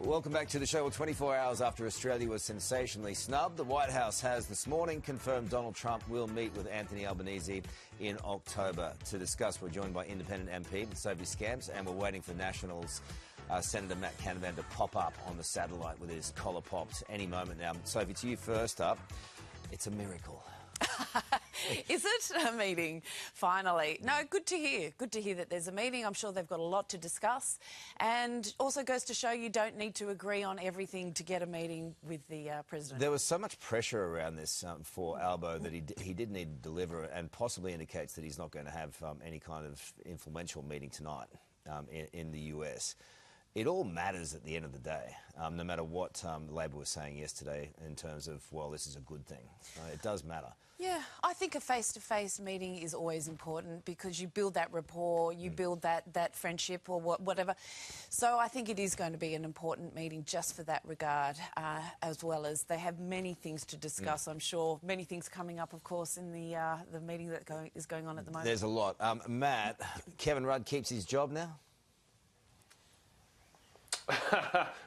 Welcome back to the show. Well, 24 hours after Australia was sensationally snubbed, the White House has this morning confirmed Donald Trump will meet with Anthony Albanese in October to discuss. We're joined by independent MP Sophie Scamps, and we're waiting for Nationals Senator Matt Canavan to pop up on the satellite with his collar popped any moment now. Sophie, to you first up. It's a miracle. Is it a meeting, finally? No, good to hear. Good to hear that there's a meeting. I'm sure they've got a lot to discuss. And also goes to show you don't need to agree on everything to get a meeting with the President. There was so much pressure around this for Albo that he did need to deliver, and possibly indicates that he's not going to have any kind of influential meeting tonight in the US. It all matters at the end of the day, no matter what Labor was saying yesterday in terms of, well, this is a good thing. It does matter. Yeah, I think a face-to-face meeting is always important because you build that rapport, you build that friendship or whatever. So I think it is going to be an important meeting just for that regard, as well as they have many things to discuss, I'm sure. Many things coming up, of course, in the meeting that is going on at the moment. There's a lot. Matt, Kevin Rudd keeps his job now?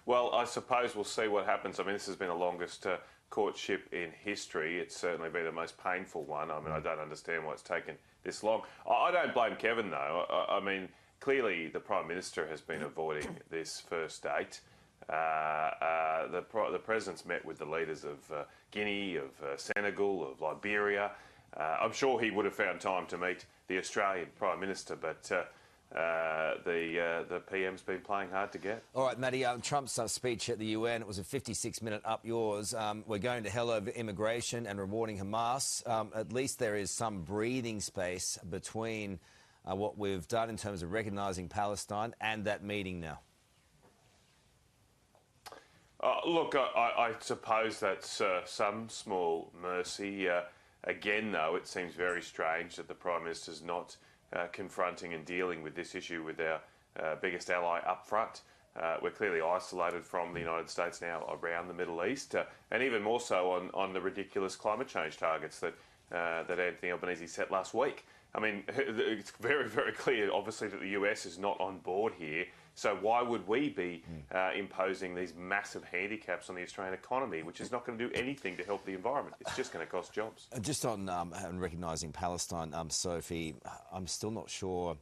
Well, I suppose we'll see what happens. I mean, this has been the longest courtship in history. It's certainly been the most painful one. I mean, I don't understand why it's taken this long. I don't blame Kevin, though. I mean, clearly the Prime Minister has been avoiding this first date. The President's met with the leaders of Guinea, of Senegal, of Liberia. I'm sure he would have found time to meet the Australian Prime Minister, but the PM's been playing hard to get. All right, Matty, Trump's speech at the UN, it was a 56-minute up yours. We're going to hell over immigration and rewarding Hamas. At least there is some breathing space between what we've done in terms of recognising Palestine and that meeting now. Look, I suppose that's some small mercy. Again, though, it seems very strange that the Prime Minister's not confronting and dealing with this issue with our biggest ally up front. We're clearly isolated from the United States now around the Middle East, and even more so on the ridiculous climate change targets that Anthony Albanese set last week. I mean, it's very, very clear, obviously, that the US is not on board here. So why would we be imposing these massive handicaps on the Australian economy, which is not going to do anything to help the environment? It's just going to cost jobs. Just on recognising Palestine, Sophie, I'm still not sure,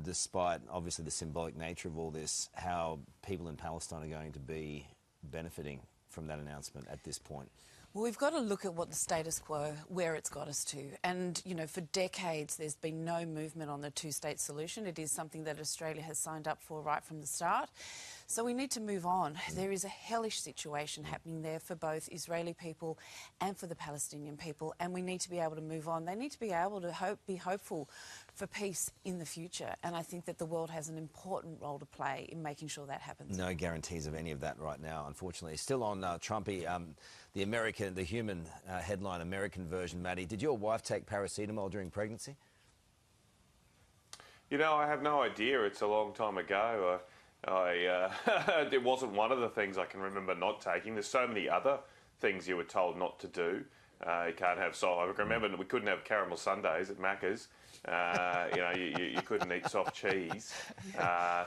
despite obviously the symbolic nature of all this, how people in Palestine are going to be benefiting from that announcement at this point. Well, we've got to look at what the status quo, where it's got us to. And, you know, for decades, there's been no movement on the two-state solution. It is something that Australia has signed up for right from the start. So we need to move on. There is a hellish situation happening there for both Israeli people and for the Palestinian people, and we need to be able to move on. They need to be able to be hopeful for peace in the future, and I think that the world has an important role to play in making sure that happens. No guarantees of any of that right now, unfortunately. Still on Trumpy, the human headline American version, Matty. Did your wife take paracetamol during pregnancy? You know, I have no idea. It's a long time ago. It wasn't one of the things I can remember not taking. There's so many other things you were told not to do. You can't have I remember we couldn't have caramel sundaes at Macca's. You couldn't eat soft cheese.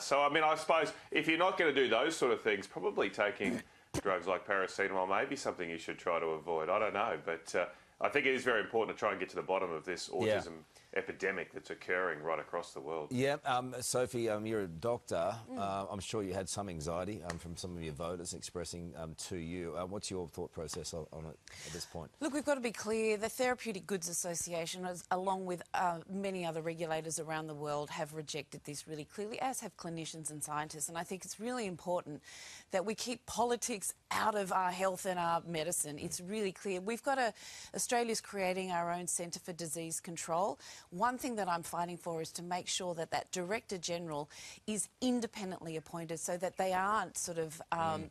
So, I mean, I suppose if you're not going to do those sort of things, probably taking drugs like paracetamol may be something you should try to avoid. I don't know, but I think it is very important to try and get to the bottom of this autism epidemic that's occurring right across the world. Yeah, Sophie, you're a doctor. I'm sure you had some anxiety from some of your voters expressing to you. What's your thought process on it at this point? Look, we've got to be clear. The Therapeutic Goods Association, along with many other regulators around the world, have rejected this really clearly, as have clinicians and scientists. And I think it's really important that we keep politics out of our health and our medicine. It's really clear. We've got Australia's creating our own Centre for Disease Control. One thing that I'm fighting for is to make sure that that Director General is independently appointed so that they aren't sort of,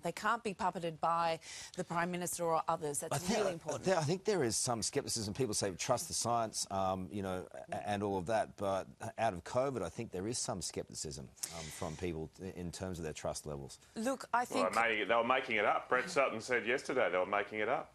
they can't be puppeted by the Prime Minister or others. That's really important. I think there is some scepticism. People say trust the science, and all of that. But out of COVID, I think there is some scepticism from people in terms of their trust levels. Look, I think... Well, they were making it up. Brett Sutton said yesterday they were making it up.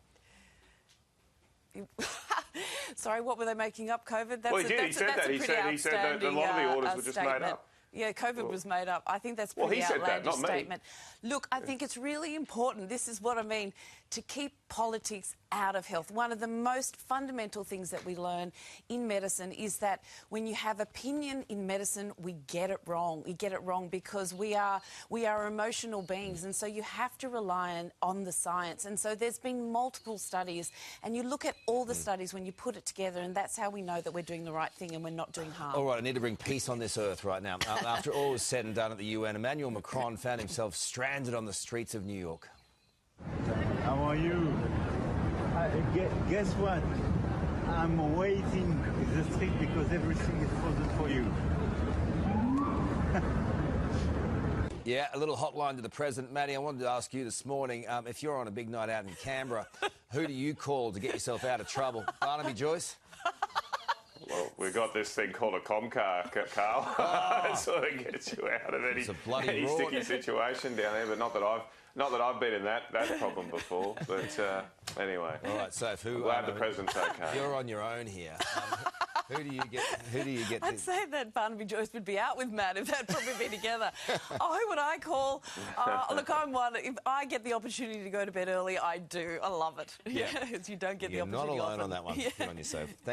Sorry, what were they making up, COVID? He said that. He said that a lot of the orders were just made up. Yeah, COVID was made up. I think that's a Well, pretty he said that, outlandish not me. statement. Look, I think it's really important, this is what I mean, to keep politics out of health. One of the most fundamental things that we learn in medicine is that when you have opinion in medicine, we get it wrong. We get it wrong because we are emotional beings, and so you have to rely on the science. And so there's been multiple studies, and you look at all the studies when you put it together, and that's how we know that we're doing the right thing and we're not doing harm. All right, I need to bring peace on this earth right now. After all was said and done at the UN, Emmanuel Macron found himself stranded on the streets of New York. How are you? Guess what? I'm waiting in the street because everything is frozen for you. Yeah, a little hotline to the President. Maddie, I wanted to ask you this morning, if you're on a big night out in Canberra, who do you call to get yourself out of trouble? Barnaby Joyce? Well, we've got this thing called a Comcar, Carl. It sort of gets you out of any sticky situation down there. But not that I've been in that problem before. But anyway. All right. So, I'm glad the President's okay. If you're on your own here, who do you get? I'd say that Barnaby Joyce would be out with Matt if they'd probably be together. Oh, who would I call? Look, I'm one. If I get the opportunity to go to bed early, I do. I love it. Yeah. You don't get You're the opportunity. not alone often. on that one. Yeah. Good on yourself. Thank you.